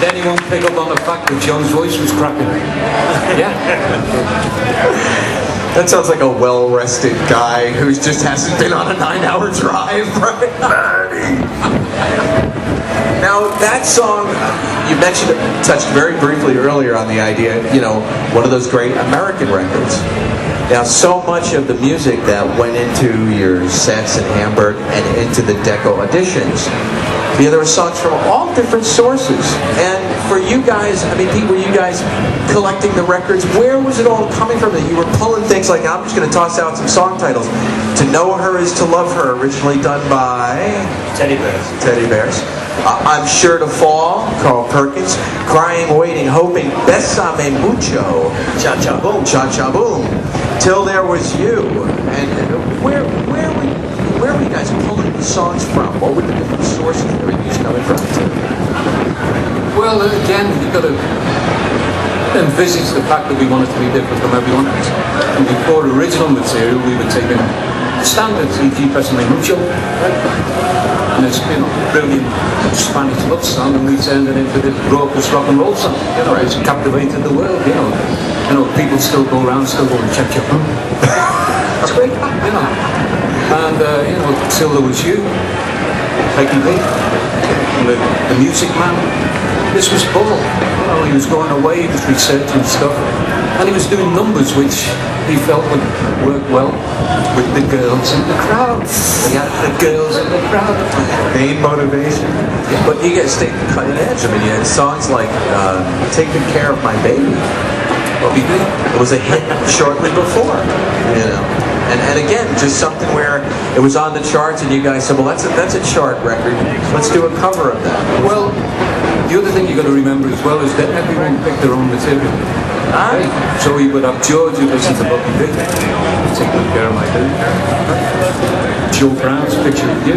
anyone pick up on the fact that John's voice was cracking? Yeah. That sounds like a well-rested guy who just hasn't been on a 9-hour drive, right? Now, that song, you mentioned, touched very briefly earlier on the idea, you know, one of those great American records. Now, so much of the music that went into your sets in Hamburg and into the Deco editions, you know, there were songs from all different sources. And for you guys, I mean, Pete, were you guys collecting the records? Where was it all coming from? That you were pulling things like, I'm just going to toss out some song titles. To Know Her Is to Love Her, originally done by... Teddy Bears. Teddy Bears. I'm Sure to Fall, Carl Perkins. Crying, Waiting, Hoping, Bésame Mucho. Cha Cha Boom. Cha Cha Boom. Till There Was You. And where were you guys pulling the songs from? What were the different sources that were these coming from? Well, again, you've got to envisage the fact that we wanted to be different from everyone else. And before original material, we were taking standards, e.g. Bésame Mucho, right? And it's been a brilliant Spanish love song, and we turned it into this raucous rock and roll song. You know, it's captivated the world. You know, people still go around, still going check. That's great, you know. And you know, Till There Was You, Peggy Lee, the Music Man. This was Paul. You know, he was going away, he was researching stuff, and he was doing numbers which he felt would work well with the girls in the crowd. He had the girls in the crowd. Main motivation. Yeah. But you guys stayed cutting edge. I mean, you had songs like Take Good Care of My Baby. What we did. It was a hit shortly before, you know. And again, just something where it was on the charts and you guys said, well, that's a chart record. Let's do a cover of that. Well, the other thing you got to remember as well is that everyone picked their own material. Right? So we would have George who listened to Bobby Big, Take Good Care of My Baby. Joe Brown's Picture of You,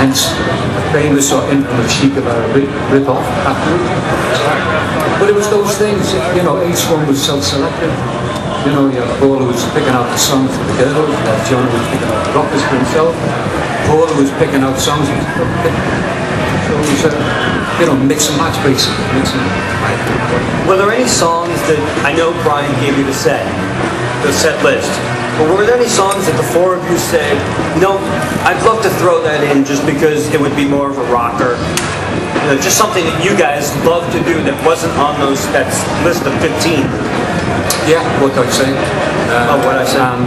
hence a famous or infamous Chic of Arabic rip-off afterwards. But it was those things, you know, each one was self-selected. You know, you had Paul who was picking out the songs for the girls, John who was picking out the rockers for himself, Paul who was picking out songs for himself. So it was, you know, mix and match basically. Were there any songs that, I know Brian gave you the set list, but were there any songs that the four of you said, you know, I'd love to throw that in just because it would be more of a rocker? You know, just something that you guys love to do that wasn't on that list of 15. Yeah, what I say. What I said.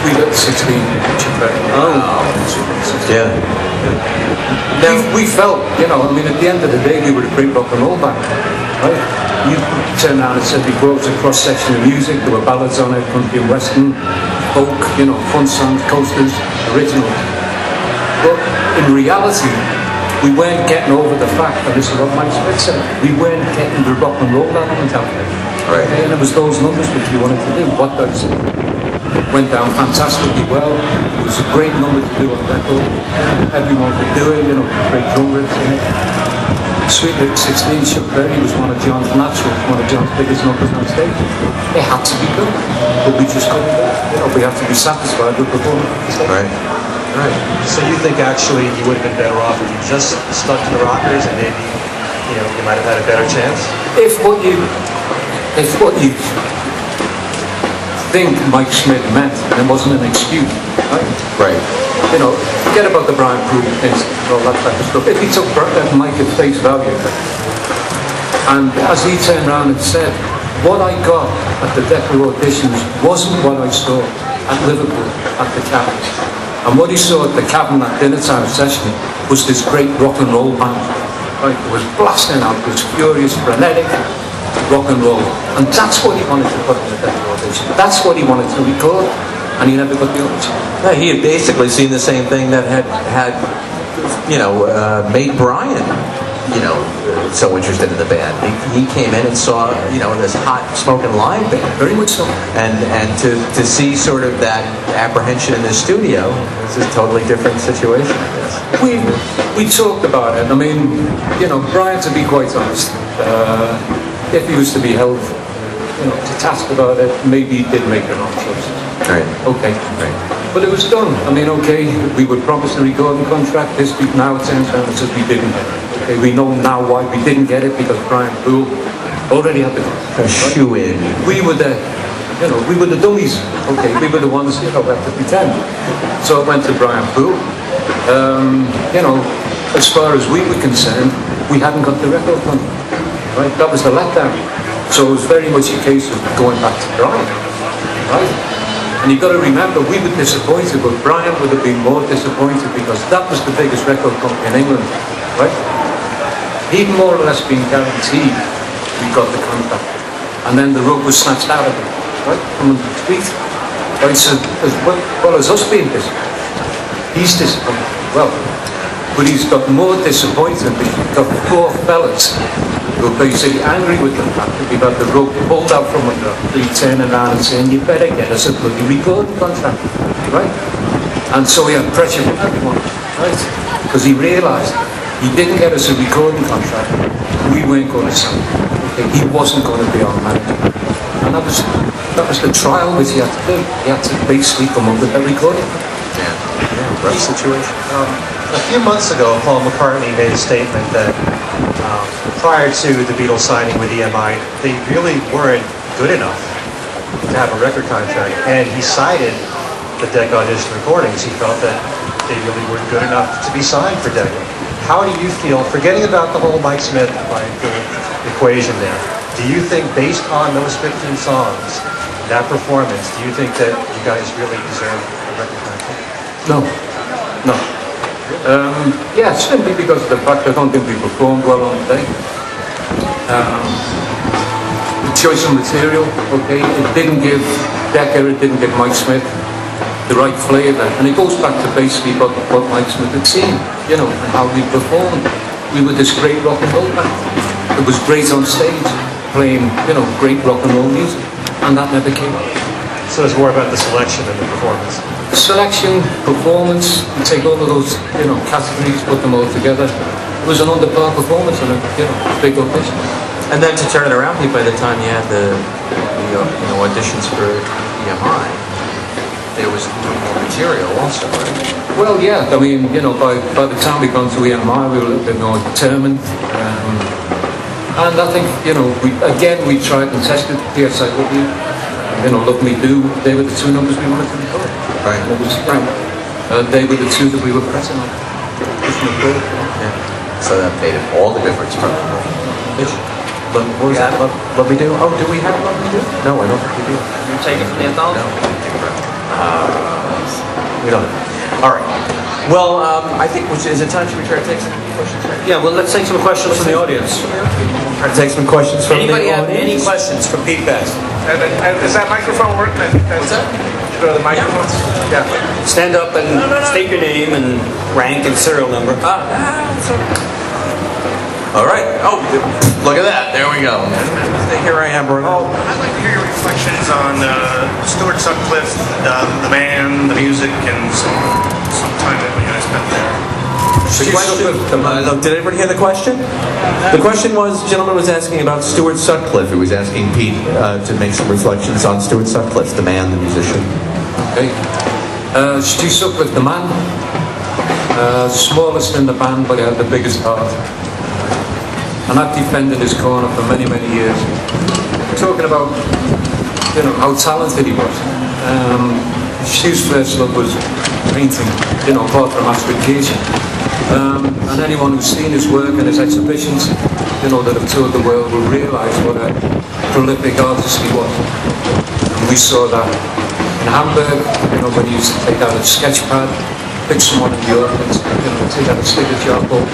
We got 16. Yeah. Now, we felt, you know, I mean, at the end of the day, we were a great rock and roll band, right? You turned around and said before it was a cross-section of music, there were ballads on it, country and western, folk, you know, fun songs, coasters, originals. But in reality, we weren't getting over the fact, and this is what Mike Smith said, we weren't getting the rock and roll element out of it. Right. And it was those numbers which we wanted to do. What does went down fantastically well. It was a great number to do on record. Everyone could do it, you know, great drum riffs in it. Sweet Little 16, Chuck Berry was one of John's naturals, one of John's biggest numbers on stage. It had to be done, but we just couldn't do it. You know, we have to be satisfied with performing. Right. Right. So you think actually you would have been better off if you just stuck to the rockers and maybe, you know, you might have had a better chance? If what you think Mike Smith meant, it wasn't an excuse, right? Right. You know, forget about the Brian Pruitt incident and all that type of stuff. If he took Mike at face value, and as he turned around and said, what I got at the Deco auditions wasn't what I saw at Liverpool at the Cabin. And what he saw at the Cabin at dinner time session was this great rock and roll band. Right? It was blasting out, it was furious, frenetic rock and roll. And that's what he wanted to put in the Deco audition. That's what he wanted to record. And he never got the audition. Yeah, he had basically seen the same thing that had you know, made Brian, you know, so interested in the band. He came in and saw, you know, this hot smoking live band. Very much so. And to see sort of that apprehension in the studio, it's a totally different situation, I guess. We talked about it. I mean, you know, Brian, to be quite honest, if he was to be held, you know, to task about it, maybe he did make the wrong choices. Right. Okay. Right. But it was done. I mean, okay, we were promised a recording contract. This week now it turns out it says we didn't get it. Okay, we know now why we didn't get it, because Brian Poole already had the contract. A shoe-in. We were the, we were the dummies. Okay, we were the ones, we had to pretend. So it went to Brian Poole. As far as we were concerned, we hadn't got the record contract. Right, that was the letdown. So it was very much a case of going back to Brian. Right. And you've got to remember, we were disappointed, but Brian would have been more disappointed because that was the biggest record company in England, right? He'd more or less been guaranteed we got the contract. And then the rug was snatched out of him, right? From the street. Right, so as well as us being disappointed, he's disappointed. Well, but he's got more disappointed because he's got four fellas who are basically angry with the fact that we've had the rug pulled out from under us. They turn around and saying, you better get us a bloody recording contract, right? And so he had pressure from everyone, right? Because he realised he didn't get us a recording contract, we weren't going to sign. Okay, he wasn't going to be our manager. And that was the trial which he had to do. He had to basically come up with a recording. Yeah, rough situation. A few months ago, Paul McCartney made a statement that prior to the Beatles signing with EMI, they really weren't good enough to have a record contract. And he cited the Decca audition recordings. He felt that they really weren't good enough to be signed for Decca. How do you feel, forgetting about the whole Mike Smith equation there, do you think based on those 15 songs, that performance, do you think that you guys really deserve a record contract? No. Yeah, simply because of the fact I don't think we performed well on the day. The choice of material, okay, it didn't give Decca, it didn't give Mike Smith the right flavour, and it goes back to basically what Mike Smith had seen, and how we performed. We were this great rock and roll band. It was great on stage, playing, great rock and roll music, and that never came out. So it's more about the selection than the performance. Selection, performance, you take all of those, categories, put them all together. It was an under-par performance and a, big audition. And then to turn it around, by the time you had the auditions for EMI, there was more material also, right? Well, yeah, I mean, by the time we got to EMI, we were a little bit more determined. And I think, we tried and tested PSIW. Look Me Do, they were the two numbers we wanted to record. Right. They were the two that we were pressing on. Yeah. So that made all the difference from what was that? Love Me Do? Oh, do we have Love Me Do? No, I don't think we do. You take it from the anthology? We don't. All right. Well, I think, is it time to try to take some questions? Yeah, well, let's take some questions from the audience. Try to take some questions from Anybody the have any audience? questions for Pete Best? Does that microphone work? What's that? Go to the microphones? Yeah. Stand up and state your name and rank and serial number. All right. Oh, look at that. There we go. Here I am, bro. Oh, I'd like to hear your reflections on Stuart Sutcliffe, the band, the music, and some time that you guys spent there. The question, did everybody hear the question? The question was, the gentleman was asking about Stuart Sutcliffe. He was asking Pete to make some reflections on Stuart Sutcliffe, the man, the musician. Okay. Stu Sutcliffe, the man. Smallest in the band, but he had the biggest heart. And I've defended his corner for many, many years. Talking about, how talented he was. Stu's first love was painting, apart from Astrication. And anyone who's seen his work and his exhibitions, that have toured the world will realise what a prolific artist he was. And we saw that in Hamburg, when he used to take out a sketch pad, pick someone in Europe and take out a stick of charcoal.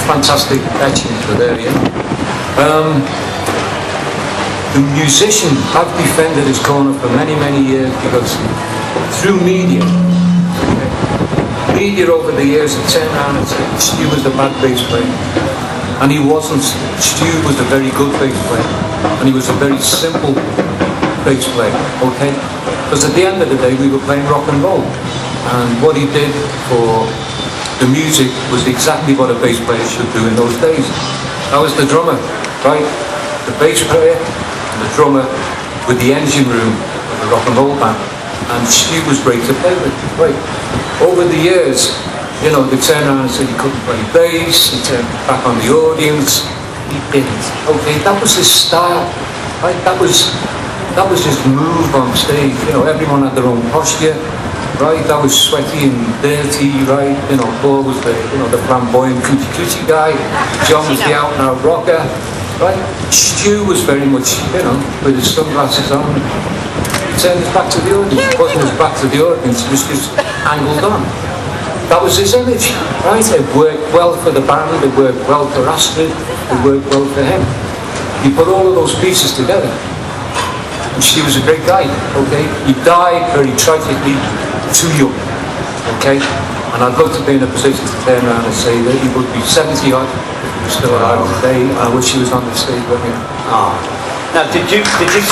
Fantastic etchings were there, The musician, I've defended his corner for many, many years because through media over the years had turned around and said Stu was the bad bass player. And he wasn't. Stu was a very good bass player. And he was a very simple bass player, okay? Because at the end of the day, we were playing rock and roll. And what he did for the music was exactly what a bass player should do in those days. That was the drummer, right? The bass player and the drummer with the engine room of the rock and roll band. and Stu was great to play with. Right. Over the years, you know, they turned around and said he couldn't play bass, he turned back on the audience, he didn't. Okay, that was his style, right? That was his move on stage. You know, everyone had their own posture, right? That was sweaty and dirty, right? You know, Paul was the, you know, the flamboyant coochie guy, John was the out and out rocker, right? Stu was very much, you know, with his sunglasses on, he turned his back to the audience, he wasn't his back to the audience, he was just angled on. That was his image, right? It worked well for the band, it worked well for Astrid, it worked well for him. You put all of those pieces together, and she was a great guy, okay? He died very tragically, too young, okay? And I'd love to be in a position to turn around and say that he would be 70 odd, if he was still alive today, and I wish he was on the stage with me. Now, did you see